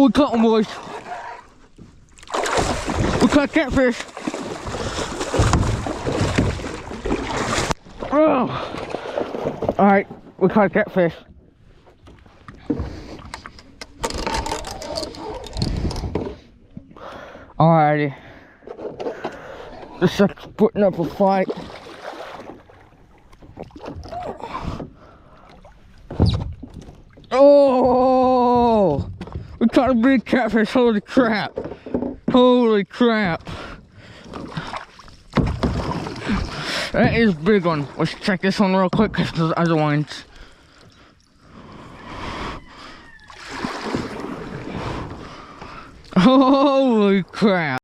Oh, we caught one, boys. We caught catfish. Oh. Alright, we caught catfish. Alrighty. This sucker's putting up a fight. Oh! We caught a big catfish, holy crap. Holy crap. That is a big one. Let's check this one real quick because there's other ones. Holy crap.